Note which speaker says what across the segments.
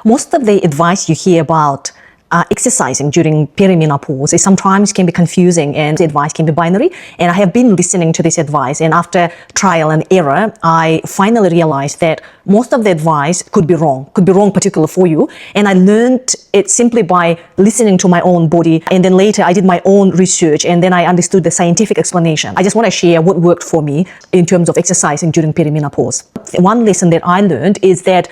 Speaker 1: Most of the advice you hear about exercising during perimenopause is sometimes can be confusing and the advice can be binary. And I have been listening to this advice, and after trial and error, I finally realized that most of the advice could be wrong particularly for you. And I learned it simply by listening to my own body. And then later I did my own research, and then I understood the scientific explanation. I just want to share what worked for me in terms of exercising during perimenopause. One lesson that I learned is that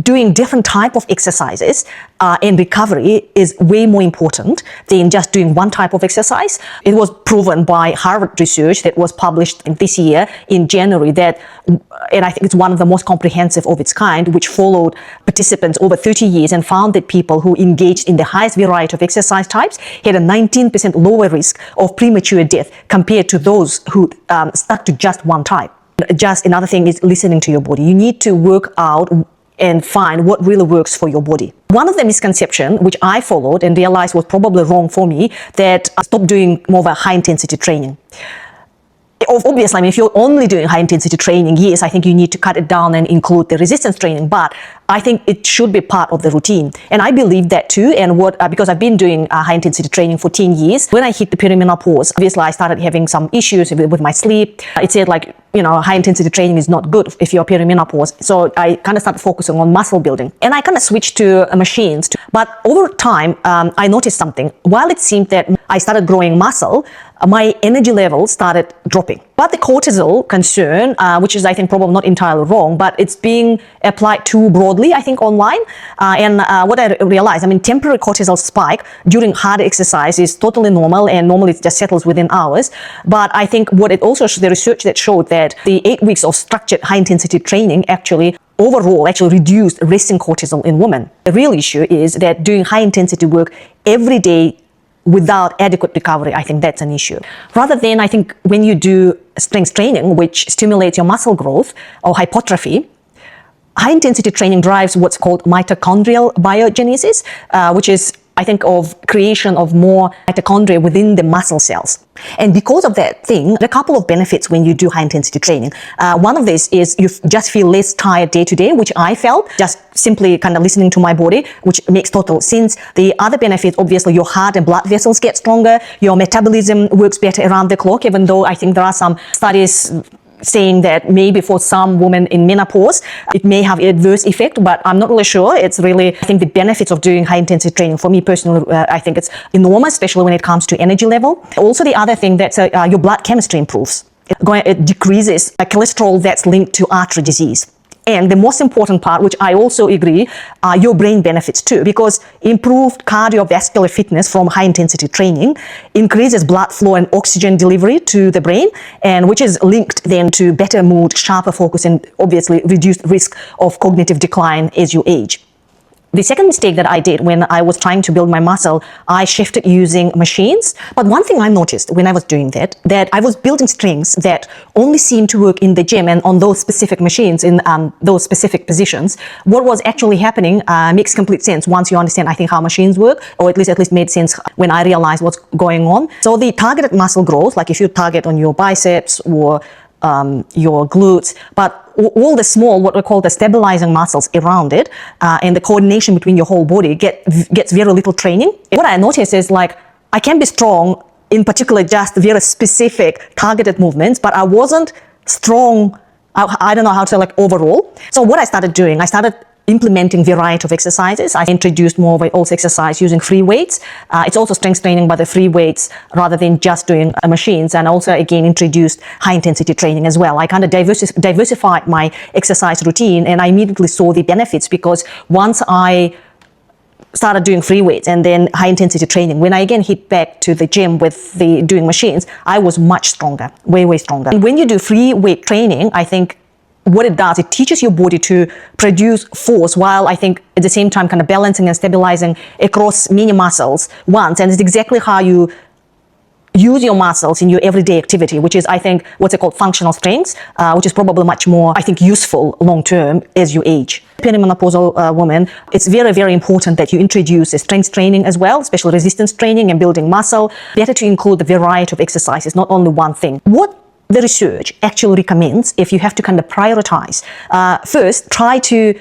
Speaker 1: doing different type of exercises and recovery is way more important than just doing one type of exercise. It was proven by Harvard research that was published this year in January that, and I think it's one of the most comprehensive of its kind, which followed participants over 30 years and found that people who engaged in the highest variety of exercise types had a 19% lower risk of premature death compared to those who stuck to just one type. Just another thing is listening to your body. You need to work out and find what really works for your body. One of the misconceptions, which I followed and realized was probably wrong for me, that I stopped doing more of a high intensity training. Obviously, I mean, if you're only doing high intensity training, yes, I think you need to cut it down and include the resistance training, but I think it should be part of the routine. And I believe that too. And because I've been doing high intensity training for 10 years, when I hit the perimenopause, obviously I started having some issues with my sleep. It said like, you know, high intensity training is not good if you're perimenopause. So I kind of started focusing on muscle building, and I kind of switched to machines. But over time, I noticed something. While it seemed that I started growing muscle, my energy levels started dropping. But the cortisol concern, which is I think probably not entirely wrong, but it's being applied too broadly, I think, online. What I realized, I mean, temporary cortisol spike during hard exercise is totally normal, and normally it just settles within hours. But I think what it also, the research that showed that the 8 weeks of structured high intensity training overall reduced resting cortisol in women. The real issue is that doing high intensity work every day without adequate recovery, I think that's an issue. Rather than, I think, when you do strength training, which stimulates your muscle growth or hypertrophy, high intensity training drives what's called mitochondrial biogenesis, which is, I think, of creation of more mitochondria within the muscle cells. And because of that thing, there are a couple of benefits when you do high intensity training. One of these is you just feel less tired day to day, which I felt just simply kind of listening to my body, which makes total sense. The other benefit, obviously, your heart and blood vessels get stronger, your metabolism works better around the clock, even though I think there are some studies saying that maybe for some women in menopause, it may have an adverse effect, but I'm not really sure. It's really, I think the benefits of doing high intensity training for me personally, I think it's enormous, especially when it comes to energy level. Also, the other thing that's your blood chemistry improves. It decreases cholesterol that's linked to artery disease. And the most important part, which I also agree, are your brain benefits too, because improved cardiovascular fitness from high intensity training increases blood flow and oxygen delivery to the brain, and which is linked then to better mood, sharper focus, and obviously reduced risk of cognitive decline as you age. The second mistake that I did when I was trying to build my muscle, I shifted using machines. But one thing I noticed when I was doing that I was building strengths that only seemed to work in the gym and on those specific machines in those specific positions. What was actually happening makes complete sense once you understand, I think, how machines work, or at least made sense when I realized what's going on. So the targeted muscle growth, like if you target on your biceps or your glutes, but all the small, what we call the stabilizing muscles around it, and the coordination between your whole body gets very little training. What I noticed is like, I can be strong in particular just very specific targeted movements, but I wasn't strong, I don't know how to like overall. So what I started doing, I started implementing variety of exercises. I introduced more of also exercise using free weights. It's also strength training by the free weights rather than just doing machines, and also again introduced high intensity training as well. I kind of diversified my exercise routine, and I immediately saw the benefits, because once I started doing free weights and then high intensity training, when I again hit back to the gym with the doing machines, I was much stronger, way stronger. And when you do free weight training, I think what it does, it teaches your body to produce force while I think at the same time kind of balancing and stabilizing across many muscles once. And it's exactly how you use your muscles in your everyday activity, which is, I think, what's it called, functional strengths, which is probably much more, I think, useful long-term as you age. Perimenopausal women, it's very important that you introduce a strength training as well, especially resistance training and building muscle. Better to include the variety of exercises, not only one thing. What the research actually recommends, if you have to kind of prioritize, first, try to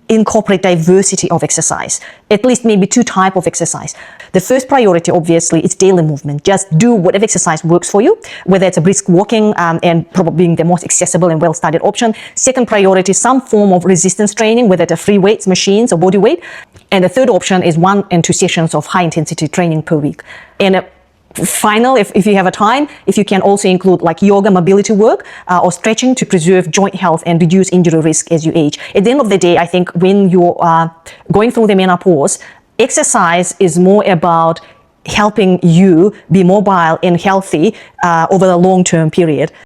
Speaker 1: incorporate diversity of exercise, at least maybe 2 types of exercise. The first priority, obviously, is daily movement. Just do whatever exercise works for you, whether it's a brisk walking and probably being the most accessible and well-studied option. Second priority, some form of resistance training, whether it's free weights, machines, or body weight. And the third option is 1 and 2 sessions of high-intensity training per week. And final, if you have a time, if you can also include like yoga, mobility work, or stretching to preserve joint health and reduce injury risk as you age. At the end of the day, I think when you're going through the menopause, exercise is more about helping you be mobile and healthy over a long-term period.